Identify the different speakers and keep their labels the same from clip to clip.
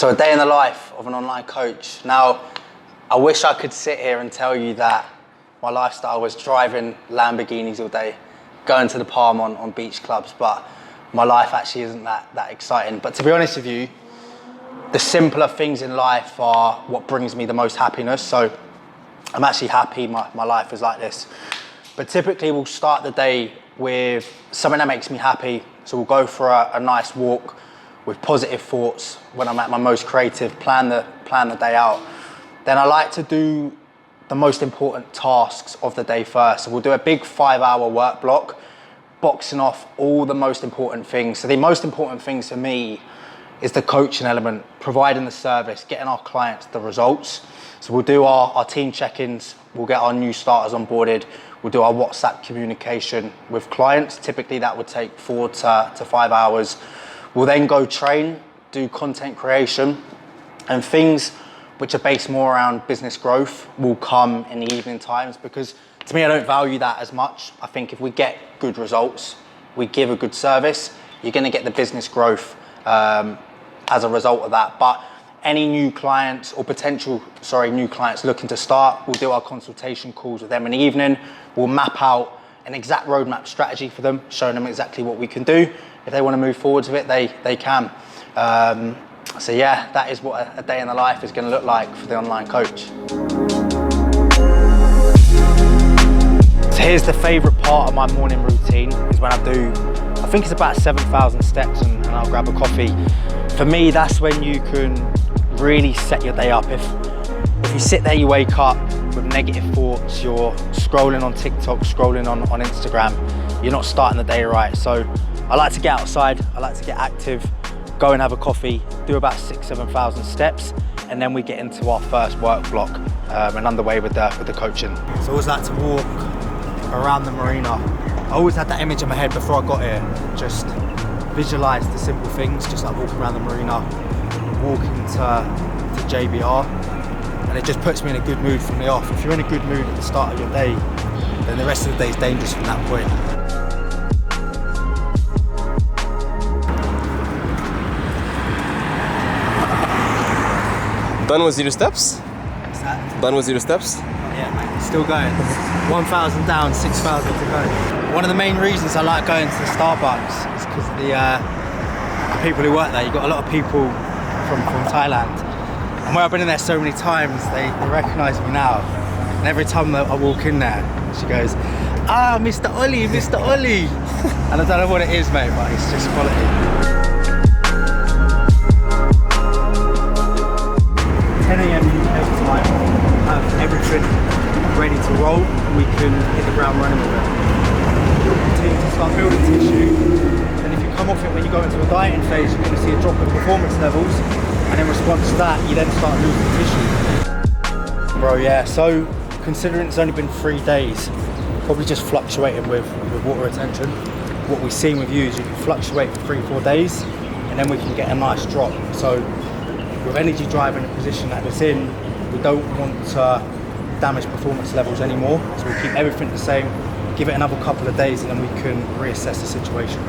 Speaker 1: So a day in the life of an online coach. Now, I wish I could sit here and tell you that my lifestyle was driving Lamborghinis all day, going to the Palm on beach clubs, but my life actually isn't that exciting. But to be honest with you, the simpler things in life are what brings me the most happiness. So I'm actually happy my life is like this. But typically we'll start the day with something that makes me happy. So we'll go for a nice walk with positive thoughts when I'm at my most creative, plan the day out. Then I like to do the most important tasks of the day first. So we'll do a big 5-hour work block, boxing off all the most important things. So the most important things for me is the coaching element, providing the service, getting our clients the results. So we'll do our team check-ins, we'll get our new starters onboarded, we'll do our WhatsApp communication with clients. Typically that would take 4 to 5 hours. We'll then go train, do content creation, and things which are based more around business growth will come in the evening times, because to me, I don't value that as much. I think if we get good results, we give a good service, you're gonna get the business growth as a result of that. But any new clients or new clients looking to start, we'll do our consultation calls with them in the evening. We'll map out an exact roadmap strategy for them, showing them exactly what we can do. If they want to move forwards with it, they can. So yeah, that is what a day in the life is going to look like for the online coach. So here's the favourite part of my morning routine, is when I think it's about 7,000 steps and I'll grab a coffee. For me, that's when you can really set your day up. If you sit there, you wake up with negative thoughts, you're scrolling on TikTok, scrolling on Instagram, you're not starting the day right. So I like to get outside, I like to get active, go and have a coffee, do about 6,000-7,000 steps, and then we get into our first work block and underway with the coaching. So I always like to walk around the marina. I always had that image in my head before I got here. Just visualise the simple things, just like walking around the marina, walking to JBR, and it just puts me in a good mood from the off. If you're in a good mood at the start of your day, then the rest of the day is dangerous from that point.
Speaker 2: Done with 0 steps?
Speaker 1: What's that?
Speaker 2: Done with 0 steps?
Speaker 1: Yeah, mate, still going. 1,000 down, 6,000 to go. One of the main reasons I like going to the Starbucks is because of the people who work there. You've got a lot of people from Thailand. And where I've been in there so many times, they recognise me now. And every time that I walk in there, she goes, "Ah, Mr. Ollie, Mr. Ollie." And I don't know what it is, mate, but it's just quality. 10 a.m. UK time, have everything ready to roll, and we can hit the ground running with it. Continue to start building tissue, and if you come off it when you go into a dieting phase, you're going to see a drop in performance levels, and in response to that, you then start losing tissue. Bro, yeah, so considering it's only been 3 days, probably just fluctuating with water retention. What we've seen with you is you can fluctuate for 3-4 days, and then we can get a nice drop. So with energy drive in the position that it's in, we don't want to damage performance levels anymore. So we'll keep everything the same, give it another couple of days, and then we can reassess the situation.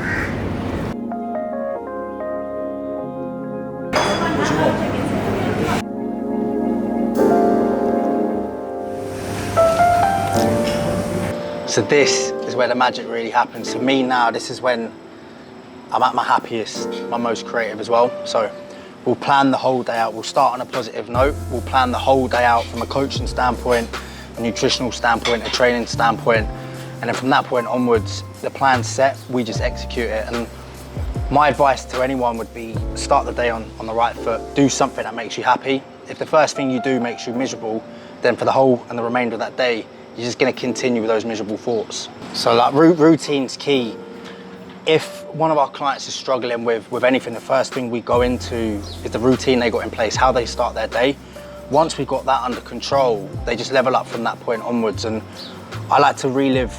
Speaker 1: What do you want? So this is where the magic really happens. For me now, this is when I'm at my happiest, my most creative as well. So we'll plan the whole day out. We'll start on a positive note. We'll plan the whole day out from a coaching standpoint, a nutritional standpoint, a training standpoint. And then from that point onwards, the plan's set, we just execute it. And my advice to anyone would be start the day on the right foot. Do something that makes you happy. If the first thing you do makes you miserable, then for the whole and the remainder of that day, you're just gonna continue with those miserable thoughts. So like routine's key. If one of our clients is struggling with anything, the first thing we go into is the routine they got in place, how they start their day. Once we've got that under control, they just level up from that point onwards. And I like to relive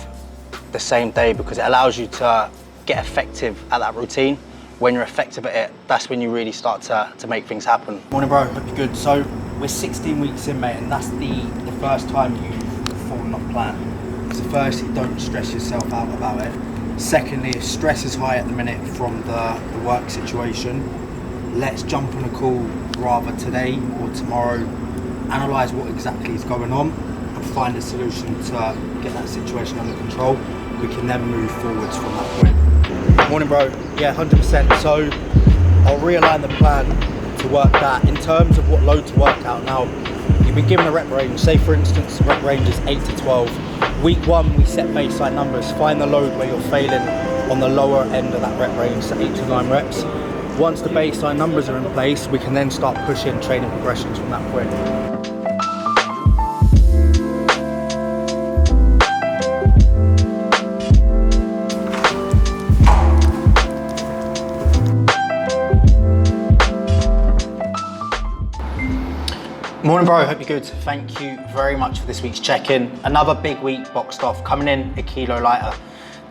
Speaker 1: the same day because it allows you to get effective at that routine. When you're effective at it, that's when you really start to make things happen. Morning, bro, hope you're good. So we're 16 weeks in, mate, and that's the first time you've fallen off plan. So firstly, don't stress yourself out about it. Secondly, if stress is high at the minute from the work situation, let's jump on a call rather today or tomorrow analyse what exactly is going on and find a solution to get that situation under control, we can then move forwards from that point. Morning, bro. Yeah, 100%. So I'll realign the plan to work that. In terms of what load to work out now, you've been given a rep range. Say for instance, the rep range is 8 to 12. Week 1, we set baseline numbers. Find the load where you're failing on the lower end of that rep range, so 8 to 9 reps. Once the baseline numbers are in place, we can then start pushing training progressions from that point. Morning, bro. Hope you're good. Thank you very much for this week's check-in. Another big week boxed off, coming in a kilo lighter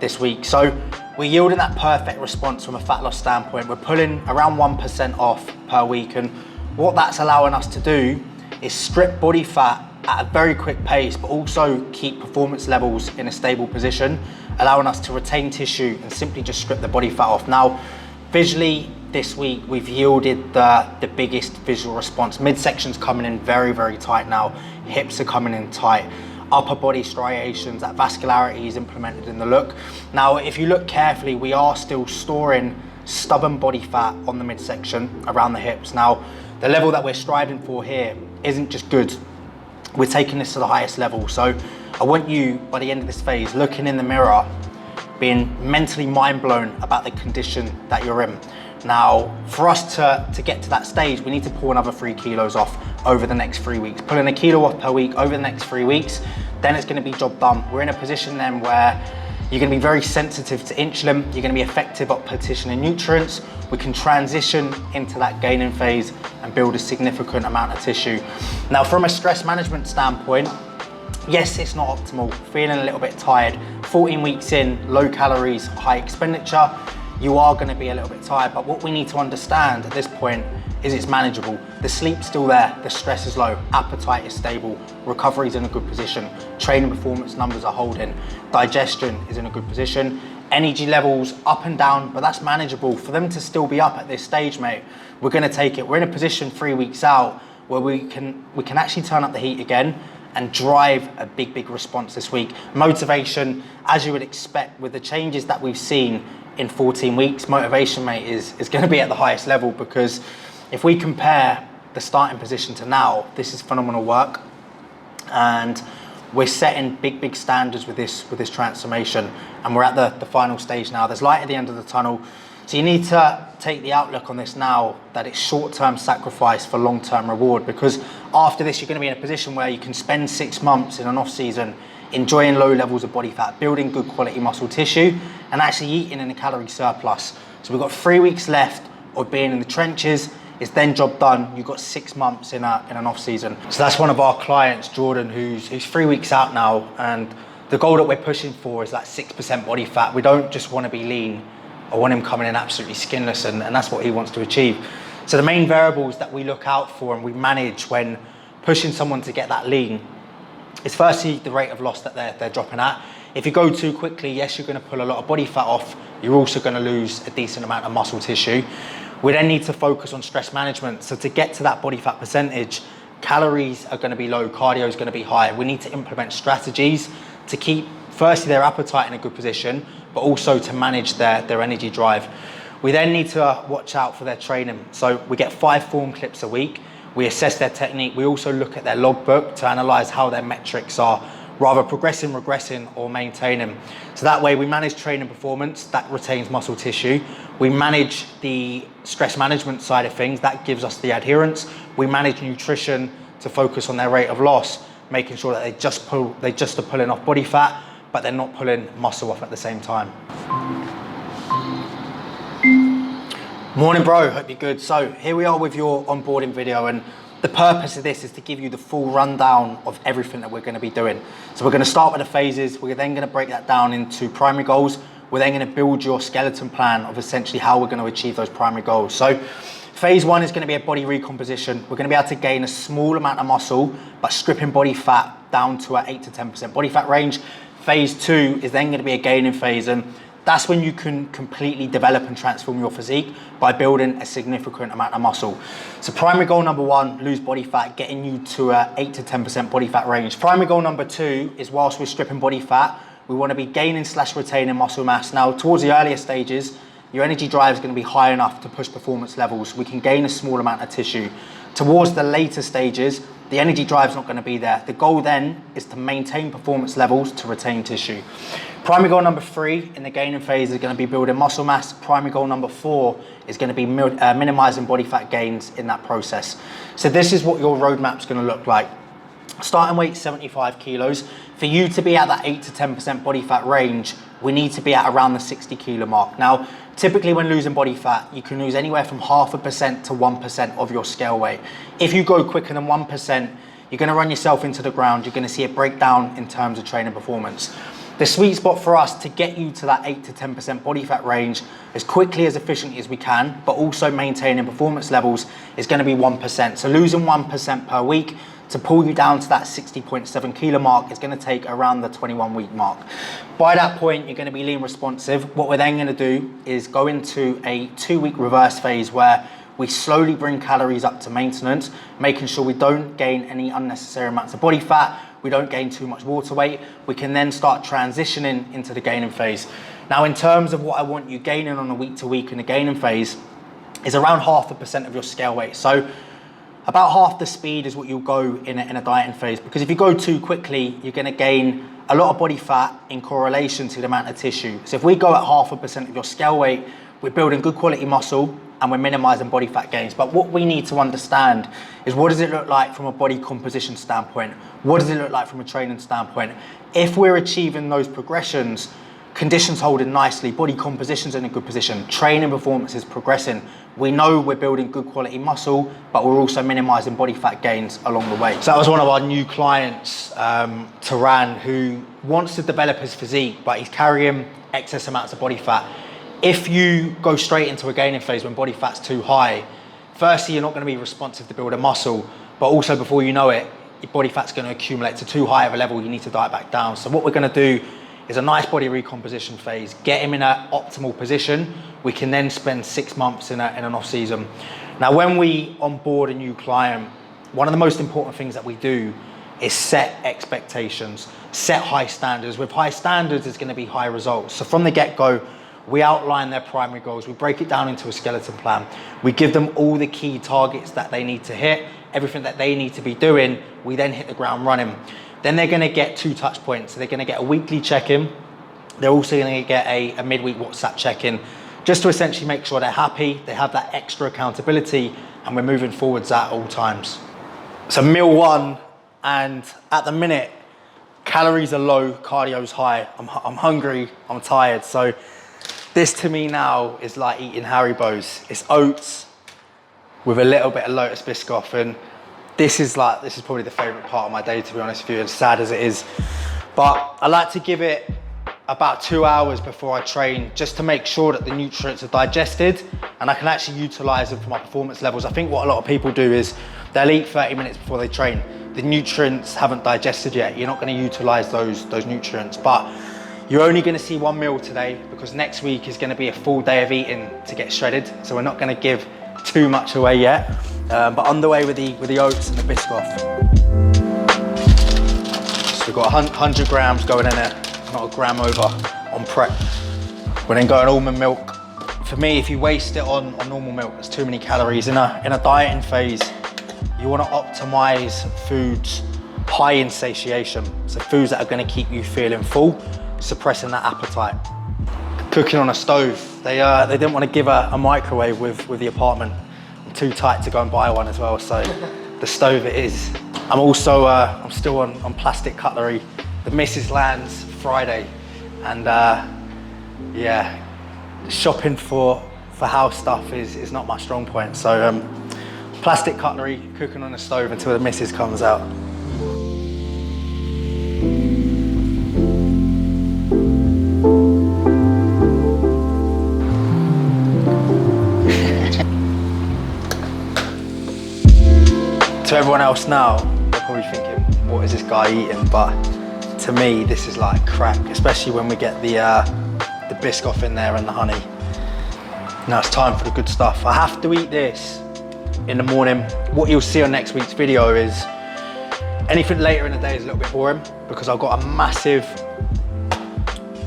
Speaker 1: this week. So we're yielding that perfect response from a fat loss standpoint. We're pulling around 1% off per week, and what that's allowing us to do is strip body fat at a very quick pace, but also keep performance levels in a stable position, allowing us to retain tissue and simply just strip the body fat off. Now, visually, this week we've yielded the biggest visual response. Midsection's coming in very, very tight now. Hips are coming in tight. Upper body striations, that vascularity is implemented in the look. Now, if you look carefully, we are still storing stubborn body fat on the midsection around the hips. Now, the level that we're striving for here isn't just good. We're taking this to the highest level. So I want you, by the end of this phase, looking in the mirror, being mentally mind blown about the condition that you're in. Now, for us to get to that stage, we need to pull another 3 kilos off over the next 3 weeks. Pulling a kilo off per week over the next 3 weeks, then it's gonna be job done. We're in a position then where you're gonna be very sensitive to insulin, you're gonna be effective at partitioning nutrients, we can transition into that gaining phase and build a significant amount of tissue. Now, from a stress management standpoint, yes, it's not optimal, feeling a little bit tired. 14 weeks in, low calories, high expenditure, you are gonna be a little bit tired, but what we need to understand at this point is it's manageable. The sleep's still there, the stress is low, appetite is stable, recovery's in a good position, training performance numbers are holding, digestion is in a good position, energy levels up and down, but that's manageable. For them to still be up at this stage, mate, we're gonna take it. We're in a position 3 weeks out where we can actually turn up the heat again and drive a big response this week. Motivation, as you would expect with the changes that we've seen in 14 weeks, motivation, mate, is gonna be at the highest level, because if we compare the starting position to now, this is phenomenal work. And we're setting big standards with this transformation. And we're at the final stage now. There's light at the end of the tunnel. So you need to take the outlook on this now, that it's short-term sacrifice for long-term reward, because after this, you're gonna be in a position where you can spend 6 months in an off-season enjoying low levels of body fat, building good quality muscle tissue, and actually eating in a calorie surplus. So we've got 3 weeks left of being in the trenches. It's then job done. You've got 6 months in an off-season. So that's one of our clients, Jordan, who's 3 weeks out now, and the goal that we're pushing for is that 6% body fat. We don't just want to be lean. I want him coming in absolutely skinless, and that's what he wants to achieve. So the main variables that we look out for and we manage when pushing someone to get that lean is firstly the rate of loss that they're dropping at. If you go too quickly, yes, you're going to pull a lot of body fat off. You're also going to lose a decent amount of muscle tissue. We then need to focus on stress management. So to get to that body fat percentage, calories are going to be low, cardio is going to be high. We need to implement strategies to keep, firstly, their appetite in a good position, but also to manage their energy drive. We then need to watch out for their training. So we get 5 form clips a week. We assess their technique. We also look at their logbook to analyze how their metrics are, rather progressing, regressing, or maintaining. So that way we manage training performance, that retains muscle tissue. We manage the stress management side of things, that gives us the adherence. We manage nutrition to focus on their rate of loss, making sure that they just are pulling off body fat, but they're not pulling muscle off at the same time. Morning, bro, hope you're good. So here we are with your onboarding video, and the purpose of this is to give you the full rundown of everything that we're going to be doing. So we're going to start with the phases. We're then going to break that down into primary goals. We're then going to build your skeleton plan of essentially how we're going to achieve those primary goals. So phase 1 is going to be a body recomposition. We're going to be able to gain a small amount of muscle, but stripping body fat down to an 8 to 10% body fat range. Phase 2 is then going to be a gaining phase, and that's when you can completely develop and transform your physique by building a significant amount of muscle. So primary goal number 1, lose body fat, getting you to a 8 to 10% body fat range. Primary goal number 2 is, whilst we're stripping body fat, we want to be gaining / retaining muscle mass. Now, towards the earlier stages, your energy drive is going to be high enough to push performance levels. We can gain a small amount of tissue. Towards the later stages, the energy drive is not going to be there. The goal then is to maintain performance levels to retain tissue. Primary goal number 3 in the gaining phase is going to be building muscle mass. Primary goal number 4 is going to be minimizing body fat gains in that process. So this is what your roadmap is going to look like. Starting weight 75 kilos. For you to be at that 8 to 10% body fat range, we need to be at around the 60 kilo mark. Now, typically when losing body fat, you can lose anywhere from 0.5% to 1% of your scale weight. If you go quicker than 1%, you're going to run yourself into the ground. You're going to see it break down in terms of training performance. The sweet spot for us to get you to that 8 to 10% body fat range as quickly, as efficiently as we can, but also maintaining performance levels, is going to be 1%. So losing 1% per week to pull you down to that 60.7 kilo mark is going to take around the 21-week mark. By that point, you're going to be lean responsive. What we're then going to do is go into a 2-week reverse phase where we slowly bring calories up to maintenance, making sure we don't gain any unnecessary amounts of body fat, we don't gain too much water weight. We can then start transitioning into the gaining phase. Now, in terms of what I want you gaining on a week-to-week in the gaining phase, is around 0.5% of your scale weight. So about half the speed is what you'll go in a dieting phase, because if you go too quickly, you're going to gain a lot of body fat in correlation to the amount of tissue. So if we go at 0.5% of your scale weight, we're building good quality muscle and we're minimizing body fat gains. But what we need to understand is, what does it look like from a body composition standpoint? What does it look like from a training standpoint? If we're achieving those progressions, conditions holding nicely, body composition's in a good position, training performance is progressing, we know we're building good quality muscle, but we're also minimizing body fat gains along the way. So that was one of our new clients, Taran, who wants to develop his physique, but he's carrying excess amounts of body fat. If you go straight into a gaining phase when body fat's too high, firstly, you're not going to be responsive to build a muscle, but also before you know it, your body fat's going to accumulate to too high of a level, you need to diet back down. So what we're going to do is a nice body recomposition phase, get him in an optimal position. We can then spend 6 months in an off season. Now, when we onboard a new client, one of the most important things that we do is set expectations, set high standards. With high standards, there's going to be high results. So from the get-go, we outline their primary goals. We break it down into a skeleton plan. We give them all the key targets that they need to hit, everything that they need to be doing. We then hit the ground running. Then they're going to get 2 touch points. So they're going to get a weekly check-in. They're also going to get a midweek WhatsApp check-in, just to essentially make sure they're happy, they have that extra accountability, and we're moving forwards at all times. So meal 1, and at the minute, calories are low, cardio's high. I'm hungry, I'm tired. So this to me now is like eating Haribo's. It's oats with a little bit of Lotus Biscoff, and this is probably the favorite part of my day, to be honest with you, as sad as it is. But I like to give it about 2 hours before I train, just to make sure that the nutrients are digested and I can actually utilize them for my performance levels. I think what a lot of people do is they'll eat 30 minutes before they train. The nutrients haven't digested yet. You're not going to utilize those nutrients. But you're only going to see 1 meal today, because next week is going to be a full day of eating to get shredded. So we're not going to give too much away yet. But on the way with the oats and the Biscoff. So we've got 100 grams going in there, not a gram over on prep. We're then going almond milk. For me, if you waste it on normal milk, there's too many calories. In a dieting phase, you want to optimize foods high in satiation. So foods that are going to keep you feeling full, suppressing that appetite. Cooking on a stove. They didn't want to give a microwave with the apartment. I'm too tight to go and buy one as well, so the stove it is. I'm also, I'm still on plastic cutlery. The missus lands Friday, and yeah, shopping for house stuff is not my strong point. So plastic cutlery, cooking on the stove until the missus comes out. To everyone else now, they're probably thinking, what is this guy eating? But to me, this is like crack, especially when we get the the Biscoff in there and the honey. Now it's time for the good stuff. I have to eat this in the morning. What you'll see on next week's video is anything later in the day is a little bit boring because I've got a massive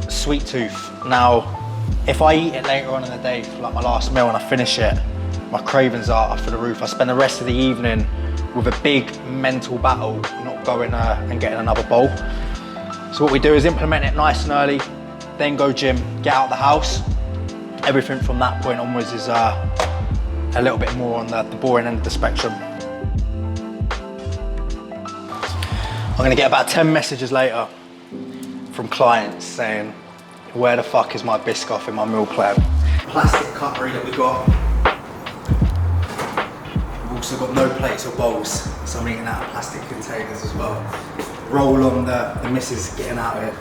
Speaker 1: sweet tooth. Now, if I eat it later on in the day for like my last meal and I finish it, my cravings are through the roof. I spend the rest of the evening with a big mental battle, not going and getting another bowl. So what we do is implement it nice and early, then go gym, get out of the house. Everything from that point onwards is a little bit more on the boring end of the spectrum. I'm gonna get about 10 messages later from clients saying, where the fuck is my Biscoff in my meal plan? Plastic cutlery that we got. We've also got no plates or bowls, so I'm eating out of plastic containers as well. Roll on the missus getting out of it.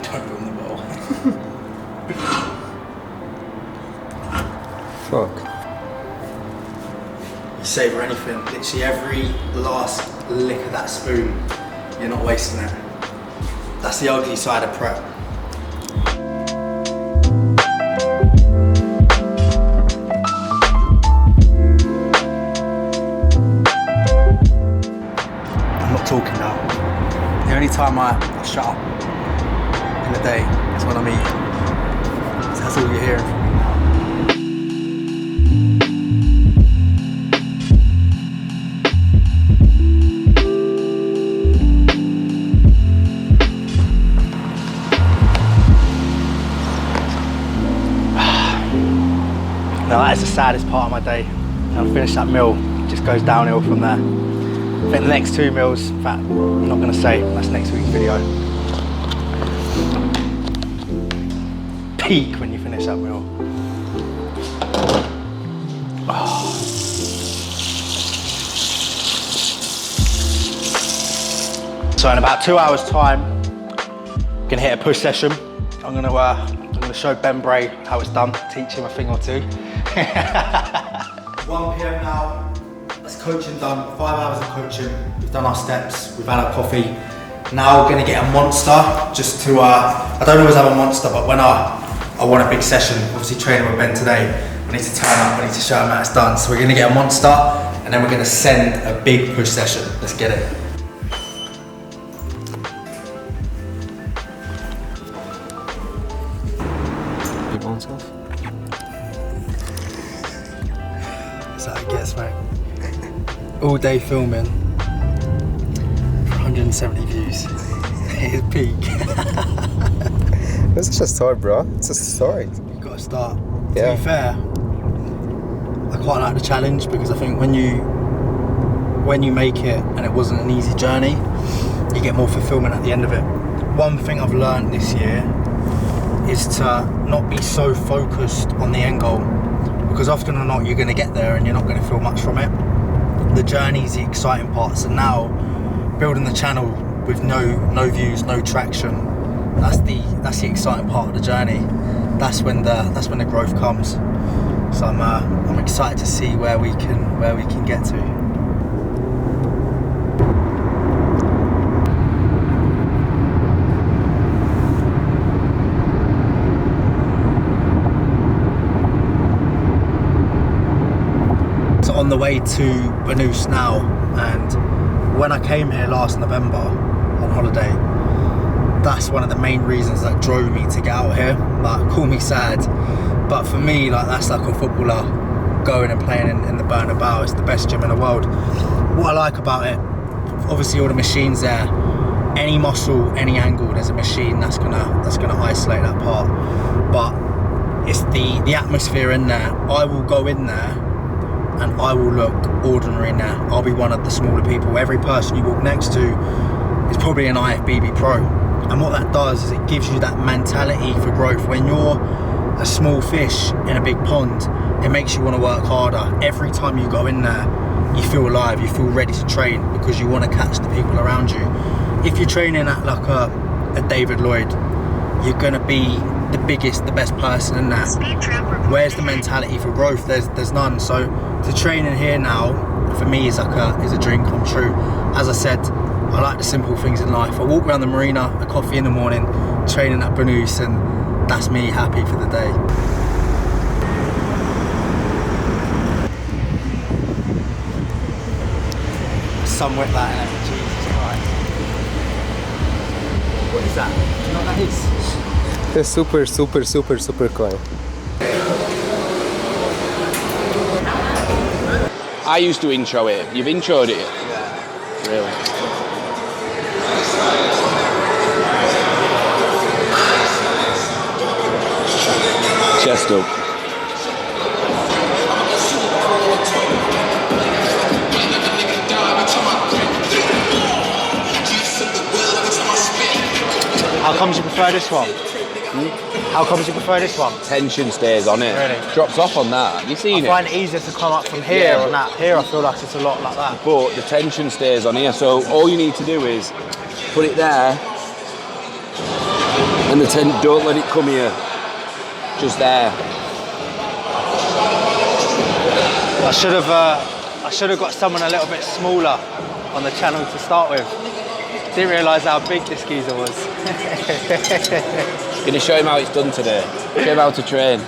Speaker 1: Don't ruin the bowl.
Speaker 2: Fuck.
Speaker 1: You savour anything, literally every last lick of that spoon, you're not wasting it. That's the ugly side of prep. I'm not talking now. The only time I shut up in the day is when I'm eating. So that's all you're hearing from me now. Now that is the saddest part of my day. I'll finish that meal, it just goes downhill from there. I think the next 2 meals, in fact, I'm not going to say, that's next week's video. Peak when you finish that meal. Oh. So in about 2 hours time, I'm going to hit a push session. I'm going to show Ben Bray how it's done, teach him a thing or two. 1 PM now, that's coaching done, 5 hours of coaching. We've done our steps, we've had our coffee. Now we're gonna get a monster, just to, I don't always have a monster, but when I want a big session, obviously training with Ben today, I need to turn up, I need to show him how it's done. So we're gonna get a monster, and then we're gonna send a big push session. Let's get it.
Speaker 2: Big monster.
Speaker 1: That's how it gets, mate. All day filming, 170 views. It is peak.
Speaker 2: It's just a story, bro. It's just a story.
Speaker 1: You've got to start.
Speaker 2: Yeah.
Speaker 1: To be fair, I quite like the challenge because I think when you make it and it wasn't an easy journey, you get more fulfillment at the end of it. One thing I've learned this year is to not be so focused on the end goal, because often or not you're going to get there and you're not going to feel much from it. The journey is the exciting part. So now building the channel with no views, no traction, that's the exciting part of the journey. That's when the growth comes. So I'm excited to see where we can get to. On the way to Banús now, and when I came here last November on holiday, that's one of the main reasons that drove me to get out here. Like, call me sad, but for me, like, that's like a footballer going and playing in the Bernabeu. It's the best gym in the world. What I like about it, obviously all the machines there, any muscle, any angle, there's a machine that's gonna isolate that part. But it's the atmosphere in there. I will go in there and I will look ordinary in there. I'll be one of the smaller people. Every person you walk next to is probably an IFBB pro. And what that does is it gives you that mentality for growth. When you're a small fish in a big pond, it makes you want to work harder. Every time you go in there, you feel alive, you feel ready to train because you want to catch the people around you. If you're training at like a David Lloyd, you're going to be the biggest, the best person in there. Where's the mentality for growth? There's none. So to train in here now, for me, is a dream come true. As I said, I like the simple things in life. I walk around the marina, a coffee in the morning, training at Burnous, and that's me happy for the day. Sun wet that, innit? Jesus Christ. What is that? Do you know what that is?
Speaker 2: It's super coin.
Speaker 3: I used to intro it. You've introed it?
Speaker 1: Yeah.
Speaker 3: Really? Chest up.
Speaker 1: How comes you prefer this one? How comes you prefer this one?
Speaker 3: Tension stays on it.
Speaker 1: Really?
Speaker 3: Drops off on that. Have you seen
Speaker 1: I
Speaker 3: it?
Speaker 1: find it easier to come up from here on that. Here I feel like it's a lot like that.
Speaker 3: But the tension stays on here, so all you need to do is put it there, and don't let it come here. Just there.
Speaker 1: I should have got someone a little bit smaller on the channel to start with. Didn't realise how big this geezer was.
Speaker 3: Gonna show him how it's done today. Show him how to train.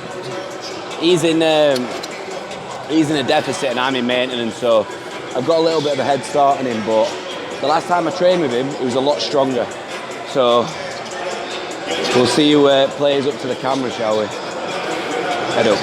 Speaker 3: He's in a deficit and I'm in maintenance, so I've got a little bit of a head start on him, but the last time I trained with him, he was a lot stronger. So we'll see who plays up to the camera, shall we? Head up.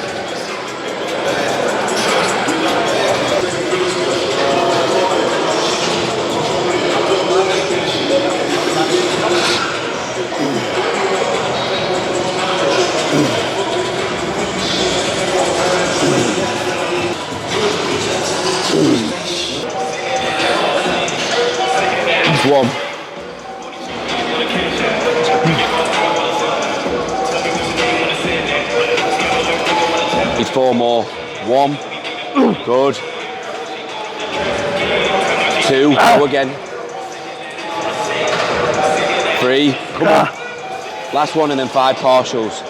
Speaker 3: One. It's 4 more. 1. Good. 2. Go again. 3. Come on. Last one and then 5 partials.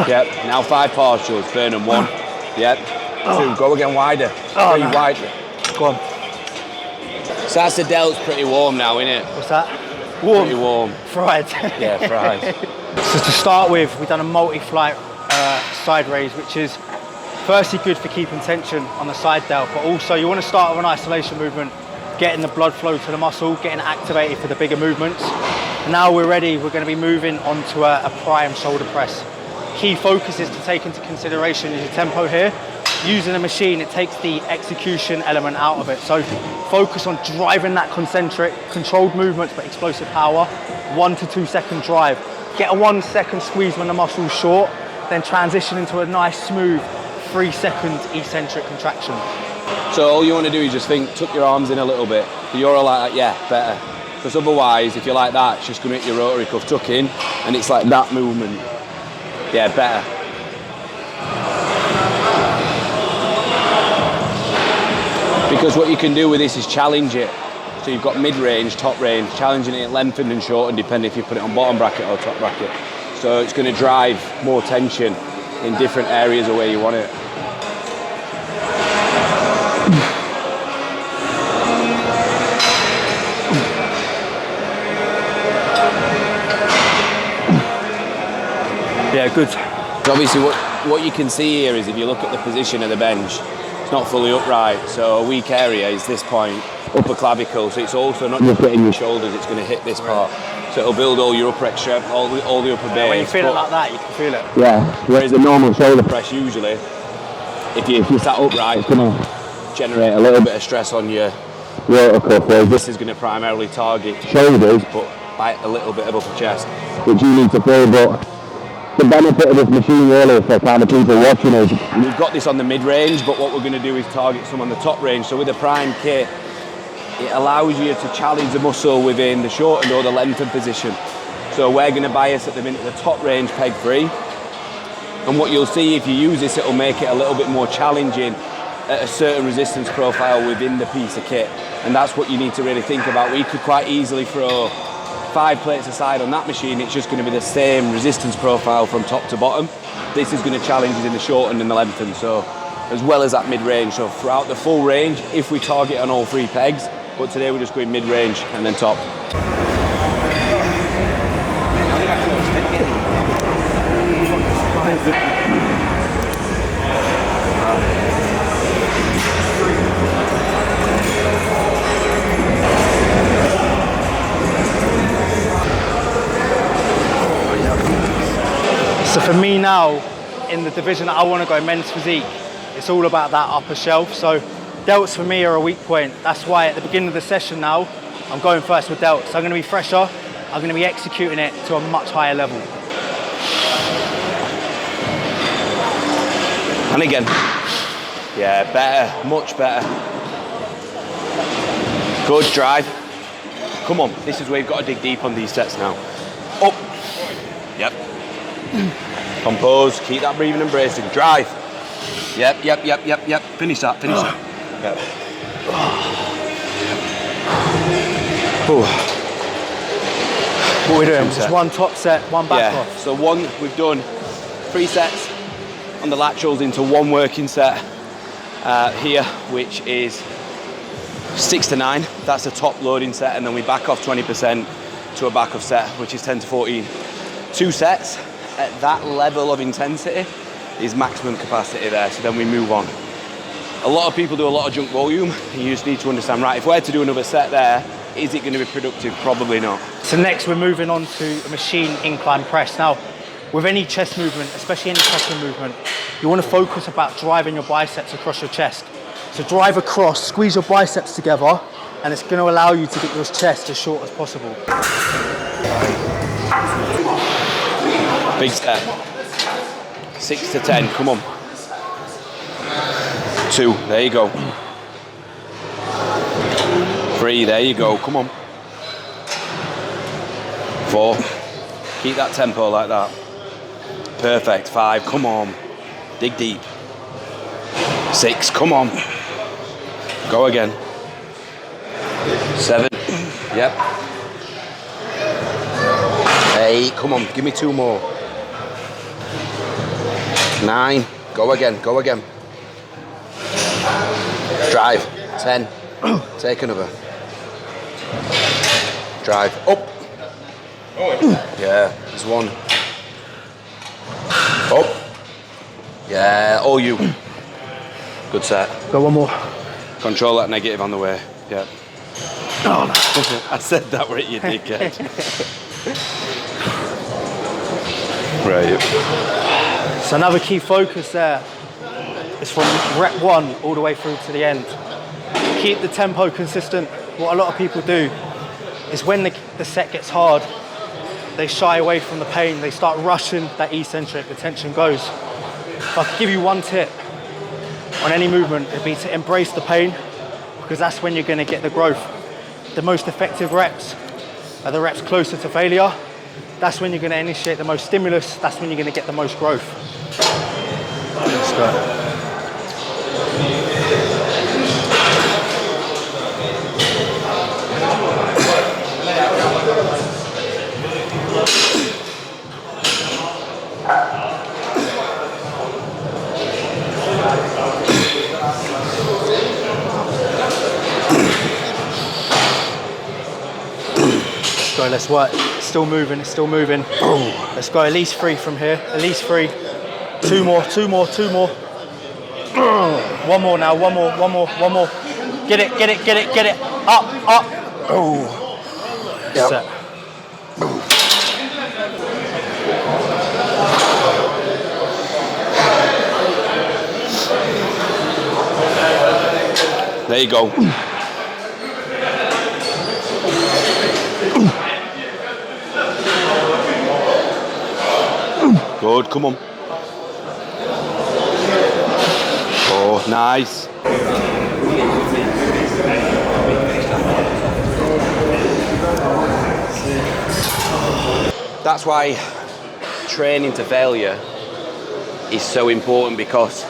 Speaker 3: Yep. Now 5 partials. Burnham 1. Yep. 2. Go again wider. 3 wider.
Speaker 1: Go on.
Speaker 3: So that's the delt's pretty warm now, isn't it?
Speaker 1: What's that? Warm.
Speaker 3: Pretty warm.
Speaker 1: Fried.
Speaker 3: Yeah, fried.
Speaker 1: So to start with, we've done a multi-flight side raise, which is firstly good for keeping tension on the side delt, but also you want to start with an isolation movement, getting the blood flow to the muscle, getting it activated for the bigger movements. Now we're ready, we're going to be moving on to a prime shoulder press. Key focuses to take into consideration is your tempo here. Using a machine, it takes the execution element out of it. So focus on driving that concentric, controlled movements, but explosive power. 1 to 2 second drive. Get a 1 second squeeze when the muscle's short, then transition into a nice, smooth 3 second eccentric contraction.
Speaker 3: So all you want to do is just think, tuck your arms in a little bit. If you're all like that, yeah, better. Because otherwise, if you're like that, it's just going to hit your rotary cuff, tuck in, and it's like that movement. Yeah, better. Because what you can do with this is challenge it. So you've got mid-range, top range, challenging it lengthened and shortened depending if you put it on bottom bracket or top bracket. So it's going to drive more tension in different areas of where you want it.
Speaker 1: Yeah, good.
Speaker 3: So obviously what you can see here is if you look at the position of the bench, it's not fully upright, so a weak area is this point, upper clavicle, so it's also not just hitting your shoulders, it's going to hit this part. So it'll build all your upper extreme, all the upper base.
Speaker 1: When you feel it like that, you can feel it.
Speaker 3: Yeah, whereas the normal shoulder press usually, if you sat upright, it's going to generate a little bit of stress on your rotor cuff, whereas this is going to primarily target shoulders, but bite a little bit of upper chest, which you need to feel. But the benefit of this machine really for kind of people watching is we've got this on the mid-range, but what we're going to do is target some on the top range. So with a prime kit, it allows you to challenge the muscle within the shortened or the lengthened position. So we're going to bias at the minute the top range peg free, and what you'll see if you use this, it'll make it a little bit more challenging at a certain resistance profile within the piece of kit, and that's what you need to really think about. We could quite easily throw 5 plates aside on that machine, it's just going to be the same resistance profile from top to bottom. This is going to challenge us in the shortened and the lengthened, so as well as that mid-range. So throughout the full range, if we target on all 3 pegs, but today we're just going mid-range and then top.
Speaker 1: So for me now, in the division that I want to go, men's physique, it's all about that upper shelf. So delts for me are a weak point. That's why at the beginning of the session now, I'm going first with delts. So I'm going to be fresher, I'm going to be executing it to a much higher level.
Speaker 3: And again. Yeah, better, much better. Good drive. Come on, this is where you've got to dig deep on these sets now. Up. Yep. Compose, keep that breathing and bracing. Drive. Yep. Finish that. Yep.
Speaker 1: What are we doing? Just one top set, one back off.
Speaker 3: So we've done 3 sets on the laterals into 1 working set here, which is 6 to 9. That's a top loading set, and then we back off 20% to a back off set, which is 10 to 14. 2 sets at that level of intensity is maximum capacity there, so then we move on. A lot of people do a lot of junk volume. You just need to understand, right, if we're to do another set there, is it going to be productive? Probably not.
Speaker 1: So next we're moving on to a machine incline press. Now, with any chest movement, especially any pressing movement, you want to focus about driving your biceps across your chest. So drive across, squeeze your biceps together, and it's going to allow you to get your chest as short as possible.
Speaker 3: Big step. 6 to 10, come on. 2, there you go. 3, there you go, come on. 4, keep that tempo like that. Perfect, 5, come on. Dig deep. 6, come on. Go again. 7, yep. 8, come on, give me 2 more. 9, go again. Drive, 10, take another. Drive, up. Yeah, there's 1. Up. Yeah, all you. Good set.
Speaker 1: Go 1 more.
Speaker 3: Control that negative on the way, yeah.
Speaker 1: Oh, no.
Speaker 3: I said that right, you dickhead. Right.
Speaker 1: So another key focus there is from rep 1 all the way through to the end. Keep the tempo consistent. What a lot of people do is when the set gets hard, they shy away from the pain, they start rushing that eccentric, the tension goes. If I could give you one tip on any movement, it'd be to embrace the pain, because that's when you're going to get the growth. The most effective reps are the reps closer to failure. That's when you're going to initiate the most stimulus, that's when you're going to get the most growth. Let's go. Go, let's work. It's still moving, it's still moving. Let's go, at least 3 from here, at least 3. 2 more. 1 more now, 1 more. Get it. Up. Oh. Yep. Set.
Speaker 3: There you go. Good, come on. Oh, nice. That's why training to failure is so important, because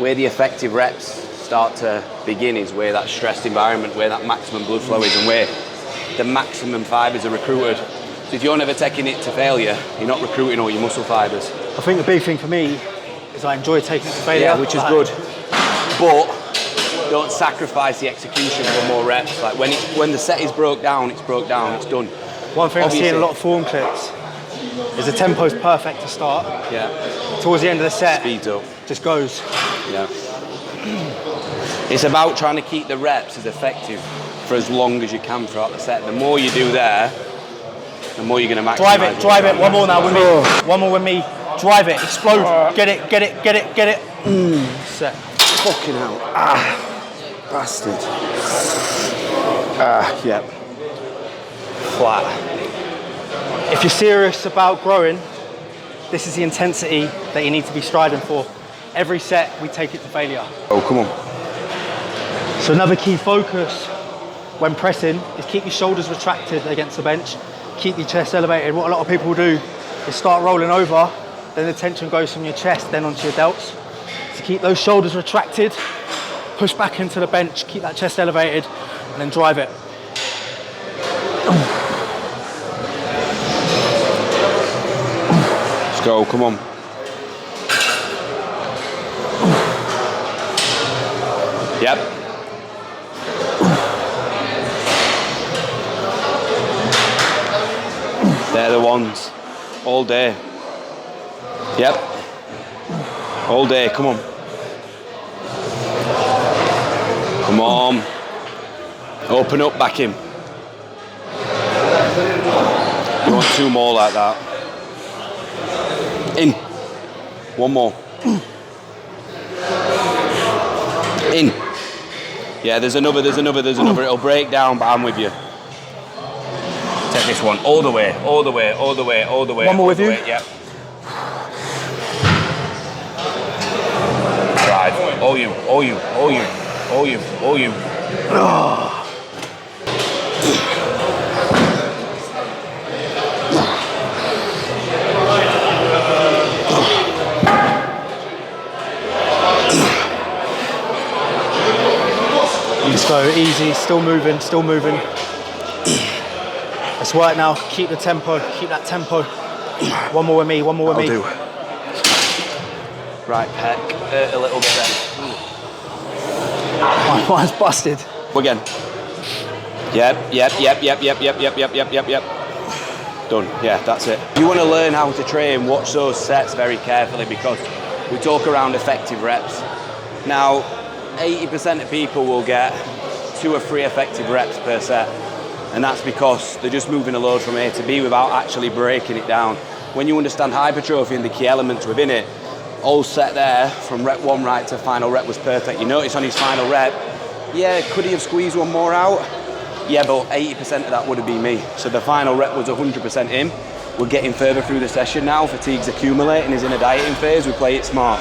Speaker 3: where the effective reps start to begin is where that stressed environment, where that maximum blood flow is, and where the maximum fibres are recruited. So if you're never taking it to failure, you're not recruiting all your muscle fibres.
Speaker 1: I think the big thing for me is I enjoy taking it to failure.
Speaker 3: Yeah, which is good. But Don't sacrifice the execution for more reps. Like when the set is broke down, it's broke down, it's done.
Speaker 1: One thing I see in a lot of form clips is the tempo's perfect to start.
Speaker 3: Yeah.
Speaker 1: Towards the end of the set,
Speaker 3: speeds up.
Speaker 1: Just goes.
Speaker 3: Yeah. It's about trying to keep the reps as effective for as long as you can throughout the set. The more you do there, the more you're going to maximize.
Speaker 1: Drive it. One more now with me. One more with me. Drive it. Explode. Get it. Set.
Speaker 3: Fucking hell. Bastard. Yep.
Speaker 1: Flat. If you're serious about growing, this is the intensity that you need to be striding for. Every set, we take it to failure.
Speaker 3: Oh, come on.
Speaker 1: So another key focus when pressing is keep your shoulders retracted against the bench, keep your chest elevated. What a lot of people do is start rolling over, then the tension goes from your chest, then onto your delts. So keep those shoulders retracted, push back into the bench, keep that chest elevated, and then drive it.
Speaker 3: Let's go, come on. Yep. They're the ones. All day. Yep. All day, come on. Come on. Open up, back him. You want two more like that. In. One more. In. Yeah, there's another. It'll break down, but I'm with you. Take this one all the way.
Speaker 1: One more with you?
Speaker 3: Yep. Drive. All you.
Speaker 1: Let's go, easy, still moving. Let's work now, keep the tempo, keep that tempo. One more with me.
Speaker 3: I'll do. Right, pec, a little bit then.
Speaker 1: Mine's busted.
Speaker 3: Again. Yep. Done, yeah, that's it. You want to learn how to train, watch those sets very carefully because we talk around effective reps. Now, 80% of people will get 2 or 3 effective reps per set. And that's because they're just moving a load from A to B without actually breaking it down. When you understand hypertrophy and the key elements within it, all set there from rep 1 right to final rep was perfect. You notice on his final rep, yeah, could he have squeezed one more out? Yeah, but 80% of that would have been me. So the final rep was 100% him. We're getting further through the session now. Fatigue's accumulating, he's in a dieting phase, we play it smart.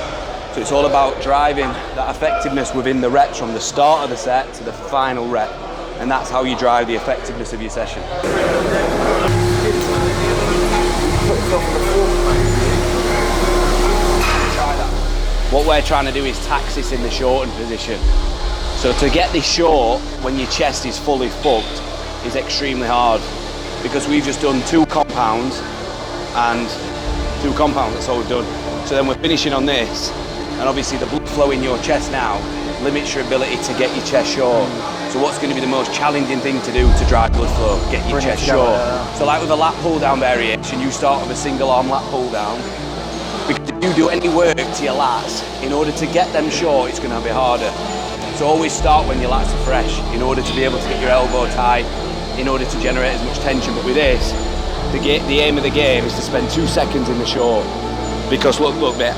Speaker 3: So it's all about driving that effectiveness within the reps from the start of the set to the final rep. And that's how you drive the effectiveness of your session. What we're trying to do is tax this in the shortened position. So to get this short when your chest is fully fucked is extremely hard because we've just done 2 compounds and 2 compounds, that's all we've done. So then we're finishing on this and obviously the blood flow in your chest now limits your ability to get your chest short. So what's going to be the most challenging thing to do to drive blood flow? Get your chest short. So like with a lat pull down variation, you start with a single arm lat pull down. Because if you do any work to your lats, in order to get them short, it's going to be harder. So always start when your lats are fresh, in order to be able to get your elbow tight, in order to generate as much tension. But with this, the aim of the game is to spend 2 seconds in the short. Because look mate,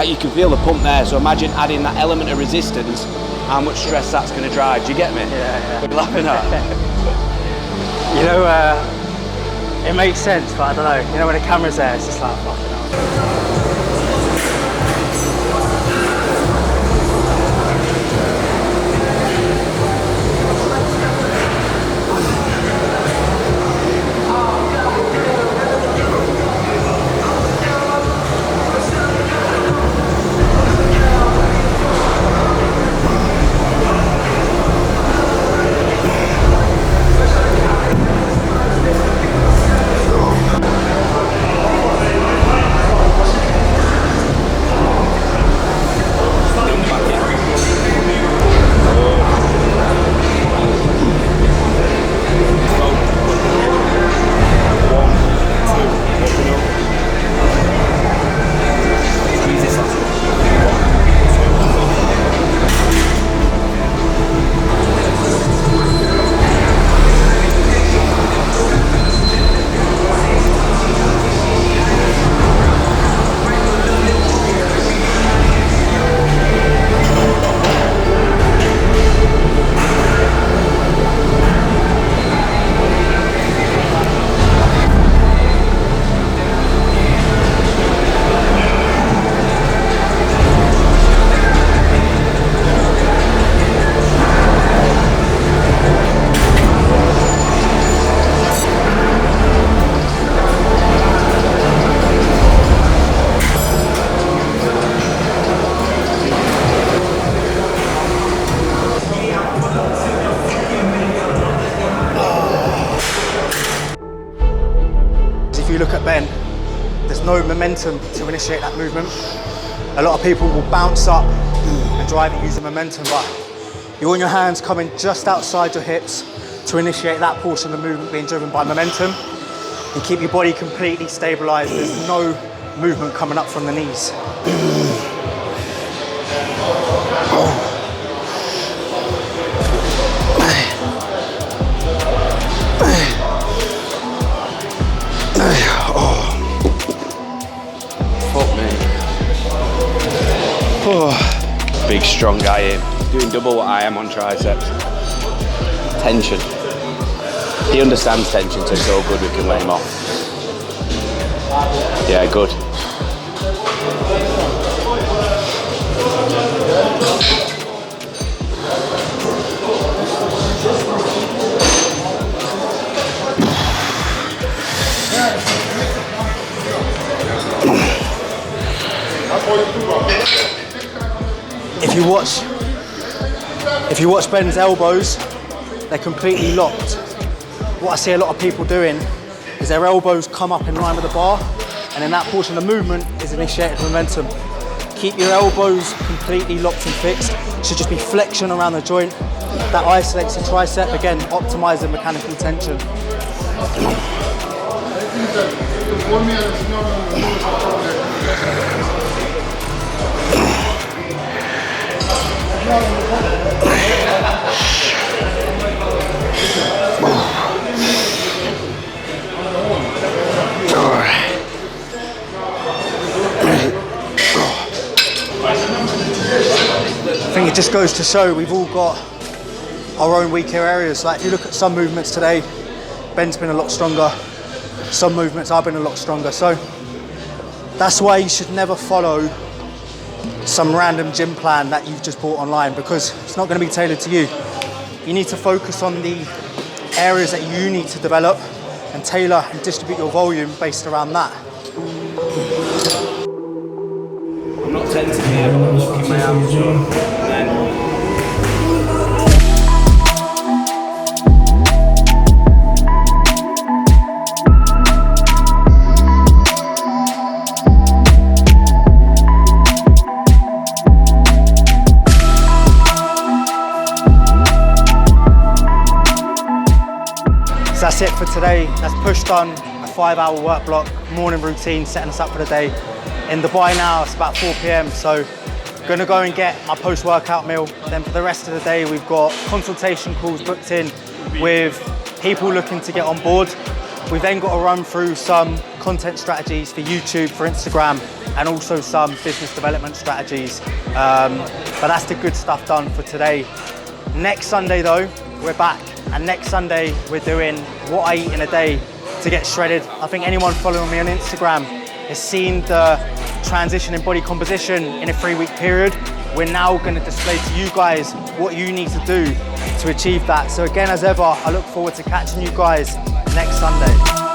Speaker 3: you can feel the pump there, so imagine adding that element of resistance, how much stress that's going to drive. Do you get me?
Speaker 1: Yeah.
Speaker 3: What are you laughing at?
Speaker 1: You know, it makes sense, but I don't know. You know, when the camera's there, it's just like, fucking hell. no momentum to initiate that movement. A lot of people will bounce up and drive it using momentum, but you want your hands coming just outside your hips to initiate that portion of the movement being driven by momentum, and keep your body completely stabilized. There's no movement coming up from the knees.
Speaker 3: Fuck me. Big strong guy here. Doing double what I am on triceps. Tension. He understands tension, so it's all good, we can let him off. Yeah, good.
Speaker 1: If you watch Ben's elbows, they're completely locked. What I see a lot of people doing is their elbows come up in line with the bar, and then that portion of the movement is initiated momentum. Keep your elbows completely locked and fixed. It should just be flexion around the joint. That isolates the tricep, again, optimizing mechanical tension. I think it just goes to show we've all got our own weaker areas. Like if you look at some movements today, Ben's been a lot stronger. Some movements I've been a lot stronger. So that's why you should never follow some random gym plan that you've just bought online, because it's not going to be tailored to you. You need to focus on the areas that you need to develop and tailor and distribute your volume based around that.
Speaker 3: I'm not tensing here, but I'm locking my arms up, and then
Speaker 1: So that's it for today. That's push done, a 5-hour work block, morning routine, setting us up for the day. In Dubai now, it's about 4 p.m. So gonna go and get my post-workout meal. Then for the rest of the day, we've got consultation calls booked in with people looking to get on board. We've then got to run through some content strategies for YouTube, for Instagram, and also some business development strategies. But that's the good stuff done for today. Next Sunday though, we're back. And next Sunday, we're doing what I eat in a day to get shredded. I think anyone following me on Instagram has seen the transition in body composition in a 3-week period. We're now gonna display to you guys what you need to do to achieve that. So again, as ever, I look forward to catching you guys next Sunday.